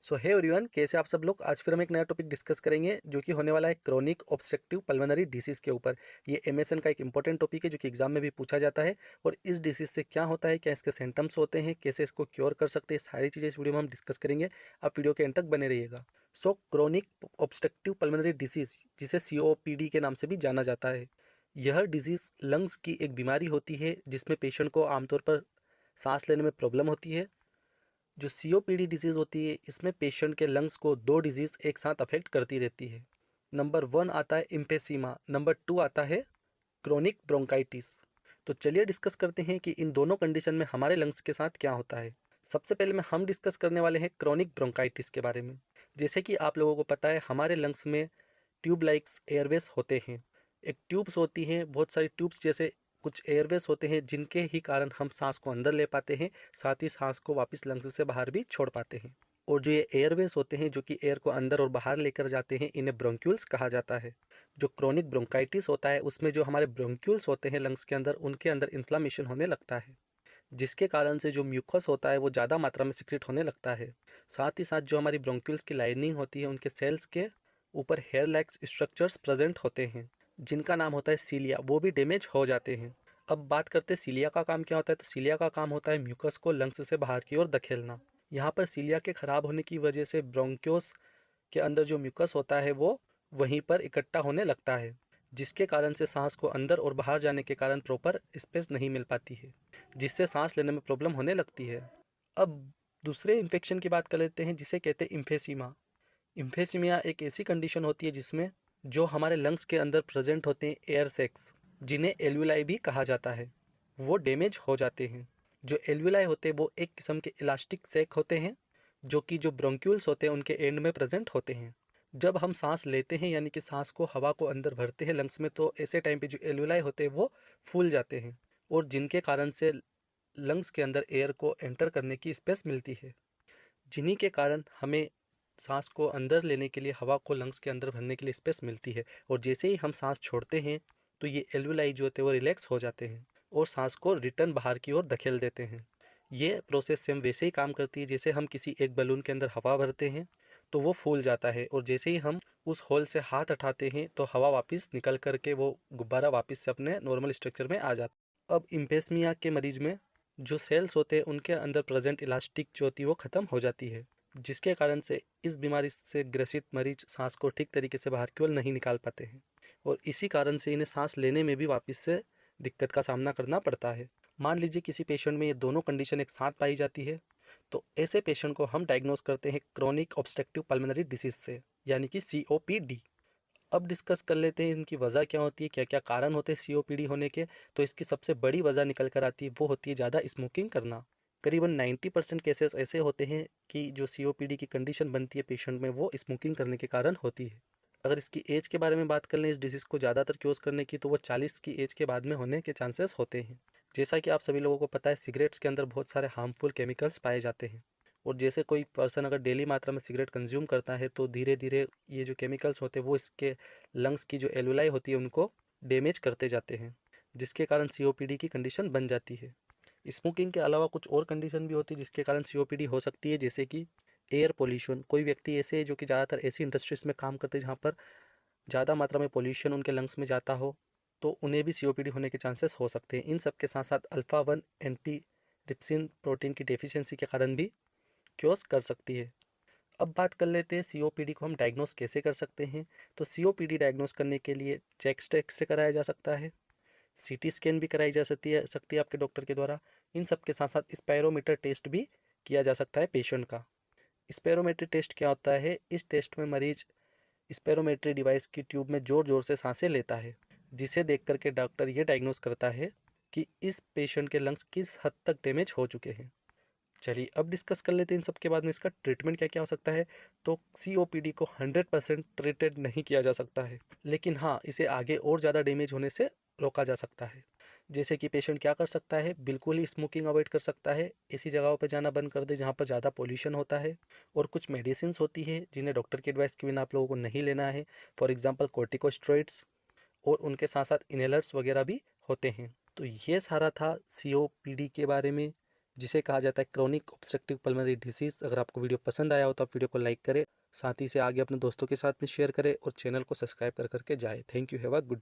सो hey everyone, कैसे आप सब लोग। आज फिर हम एक नया टॉपिक डिस्कस करेंगे जो कि होने वाला है क्रोनिक ऑब्स्ट्रक्टिव पल्मोनरी डिसीज़ के ऊपर। ये एमएसएन का एक इंपॉर्टेंट टॉपिक है जो कि एग्जाम में भी पूछा जाता है। और इस डिसीज़ से क्या होता है, क्या इसके सिम्टम्स होते हैं, कैसे इसको क्योर कर सकते हैं, सारी चीज़ें इस वीडियो में हम डिस्कस करेंगे। आप वीडियो के एंड तक बने रहिएगा। सो क्रोनिक ऑब्स्ट्रक्टिव पल्मोनरी डिसीज़, जिसे सीओपीडी के नाम से भी जाना जाता है, यह डिजीज़ लंग्स की एक बीमारी होती है जिसमें पेशेंट को आमतौर पर सांस लेने में प्रॉब्लम होती है। जो सीओपीडी डिजीज़ होती है, इसमें पेशेंट के लंग्स को दो डिजीज़ एक साथ अफेक्ट करती रहती है। नंबर 1 आता है इम्फेसीमा, नंबर 2 आता है क्रोनिक ब्रोंकाइटिस। तो चलिए डिस्कस करते हैं कि इन दोनों कंडीशन में हमारे लंग्स के साथ क्या होता है। सबसे पहले में हम डिस्कस करने वाले हैं क्रोनिक ब्रोंकाइटिस के बारे में। जैसे कि आप लोगों को पता है, हमारे लंग्स में ट्यूब लाइक्स एयरवेज होते हैं। एक ट्यूब्स होती हैं, बहुत सारी ट्यूब्स जैसे कुछ एयरवेज होते हैं जिनके ही कारण हम सांस को अंदर ले पाते हैं, साथ ही सांस को वापस लंग्स से बाहर भी छोड़ पाते हैं। और जो ये एयरवेज होते हैं जो कि एयर को अंदर और बाहर लेकर जाते हैं, इन्हें ब्रोंक्यूल्स कहा जाता है। जो क्रोनिक ब्रोंकाइटिस होता है उसमें जो हमारे ब्रोंक्यूल्स होते हैं लंग्स के अंदर, उनके अंदर इन्फ्लामेशन होने लगता है, जिसके कारण से जो म्यूकस होता है वो ज़्यादा मात्रा में सिक्रेट होने लगता है। साथ ही साथ जो हमारी ब्रोंक्यूल्स की लाइनिंग होती है, उनके सेल्स के ऊपर हेयर लाइक स्ट्रक्चर्स प्रेजेंट होते हैं जिनका नाम होता है सीलिया, वो भी डैमेज हो जाते हैं। अब बात करते हैं सीलिया का काम क्या होता है। तो सीलिया का काम होता है म्यूकस को लंग्स से बाहर की ओर धकेलना। यहाँ पर सीलिया के खराब होने की वजह से ब्रोंक्योस के अंदर जो म्यूकस होता है वो वहीं पर इकट्ठा होने लगता है, जिसके कारण से सांस को अंदर और बाहर जाने के कारण प्रॉपर स्पेस नहीं मिल पाती है, जिससे सांस लेने में प्रॉब्लम होने लगती है। अब दूसरे इन्फेक्शन की बात कर लेते हैं जिसे कहते हैं इम्फेसीमा। इम्फेसीमिया एक ऐसी कंडीशन होती है जिसमें जो हमारे लंग्स के अंदर प्रेजेंट होते हैं एयर सैक्स, जिन्हें एल्वुलाई भी कहा जाता है, वो डैमेज हो जाते हैं। जो एल्वुलाई होते हैं वो एक किस्म के इलास्टिक सैक होते हैं जो कि जो ब्रोंक्यूल्स होते हैं उनके एंड में प्रेजेंट होते हैं। जब हम सांस लेते हैं यानी कि सांस को हवा को अंदर भरते हैं लंग्स में, तो ऐसे टाइम पे जो एल्वुलाई होते हैं वो फूल जाते हैं, और जिनके कारण से लंग्स के अंदर एयर को एंटर करने की स्पेस मिलती है, जिन्हीं के कारण हमें सांस को अंदर लेने के लिए, हवा को लंग्स के अंदर भरने के लिए स्पेस मिलती है। और जैसे ही हम सांस छोड़ते हैं तो ये एल्वुलाई जो होते हैं वो रिलैक्स हो जाते हैं और सांस को रिटर्न बाहर की ओर धकेल देते हैं। ये प्रोसेस सेम वैसे ही काम करती है जैसे हम किसी एक बलून के अंदर हवा भरते हैं तो वो फूल जाता है, और जैसे ही हम उस होल से हाथ हटाते हैं तो हवा वापस निकल करके वो गुब्बारा वापस से अपने नॉर्मल स्ट्रक्चर में आ जाता है। अब इम्पेस्मिया के मरीज में जो सेल्स होते हैं उनके अंदर प्रेजेंट इलास्टिक जो होती है वो ख़त्म हो जाती है, जिसके कारण से इस बीमारी से ग्रसित मरीज सांस को ठीक तरीके से बाहर की ओर नहीं निकाल पाते हैं, और इसी कारण से इन्हें सांस लेने में भी वापस से दिक्कत का सामना करना पड़ता है। मान लीजिए किसी पेशेंट में ये दोनों कंडीशन एक साथ पाई जाती है, तो ऐसे पेशेंट को हम डायग्नोस करते हैं क्रोनिक ऑब्स्ट्रक्टिव पल्मोनरी डिसीज से, यानी कि सीओपीडी। अब डिस्कस कर लेते हैं इनकी वजह क्या होती है, क्या क्या कारण होते हैं सीओपीडी होने के। तो इसकी सबसे बड़ी वजह निकल कर आती है, वो होती है ज़्यादा स्मोकिंग करना। करीबन 90% केसेस ऐसे होते हैं कि जो सीओपीडी की कंडीशन बनती है पेशेंट में, वो स्मोकिंग करने के कारण होती है। अगर इसकी एज के बारे में बात कर लें इस डिजीज़ को ज़्यादातर क्योज करने की, तो वो 40 की एज के बाद में होने के चांसेस होते हैं। जैसा कि आप सभी लोगों को पता है, सिगरेट्स के अंदर बहुत सारे हार्मफुल केमिकल्स पाए जाते हैं, और जैसे कोई पर्सन अगर डेली मात्रा में सिगरेट कंज्यूम करता है तो धीरे धीरे ये जो केमिकल्स होते हैं वो इसके लंग्स की जो एल्वुलाई होती है उनको डैमेज करते जाते हैं, जिसके कारण सीओपीडी की कंडीशन बन जाती है। स्मोकिंग के अलावा कुछ और कंडीशन भी होती है जिसके कारण सीओपीडी हो सकती है, जैसे कि एयर पोल्यूशन। कोई व्यक्ति ऐसे है जो कि ज़्यादातर ऐसी इंडस्ट्रीज में काम करते हैं जहाँ पर ज़्यादा मात्रा में पोल्यूशन उनके लंग्स में जाता हो, तो उन्हें भी सीओपीडी होने के चांसेस हो सकते हैं। इन सब के साथ साथ अल्फ़ा 1 एंटी रिप्सिन प्रोटीन की डेफिशिएंसी के कारण भी क्योस कर सकती है। अब बात कर लेते हैं सीओपीडी को हम डायग्नोस कैसे कर सकते हैं। तो सीओपीडी डायग्नोस करने के लिए चेस्ट एक्सरे कराया जा सकता है, सीटी स्कैन भी कराई जा सकती है आपके डॉक्टर के द्वारा। इन सब के साथ साथ स्पायरोमीटर टेस्ट भी किया जा सकता है पेशेंट का। स्पायरोमेट्री टेस्ट क्या होता है, इस टेस्ट में मरीज स्पायरोमेट्री डिवाइस की ट्यूब में ज़ोर ज़ोर से सांसें लेता है, जिसे देख करके डॉक्टर ये डायग्नोस करता है कि इस पेशेंट के लंग्स किस हद तक डैमेज हो चुके हैं। चलिए अब डिस्कस कर लेते हैं इन सब के बाद में इसका ट्रीटमेंट क्या क्या हो सकता है। तो सीओपीडी को 100% ट्रीटेड नहीं किया जा सकता है, लेकिन हाँ, इसे आगे और ज़्यादा डैमेज होने से रोका जा सकता है। जैसे कि पेशेंट क्या कर सकता है, बिल्कुल ही स्मोकिंग अवॉइड कर सकता है, ऐसी जगहों पर जाना बंद कर दे जहाँ पर ज़्यादा पोल्यूशन होता है। और कुछ मेडिसिन होती है जिन्हें डॉक्टर की एडवाइस के बिना आप लोगों को नहीं लेना है, फॉर एग्जाम्पल कॉर्टिकोस्टेरॉइड्स, और उनके साथ साथ इनहेलर्स वगैरह भी होते हैं। तो ये सारा था सीओपीडी के बारे में, जिसे कहा जाता है क्रोनिक ऑब्स्ट्रक्टिव पल्मोनरी डिसीज। अगर आपको वीडियो पसंद आया हो तो आप वीडियो को लाइक करें, साथ ही से आगे अपने दोस्तों के साथ में शेयर करें और चैनल को सब्सक्राइब कर करके जाए। Thank you, have a good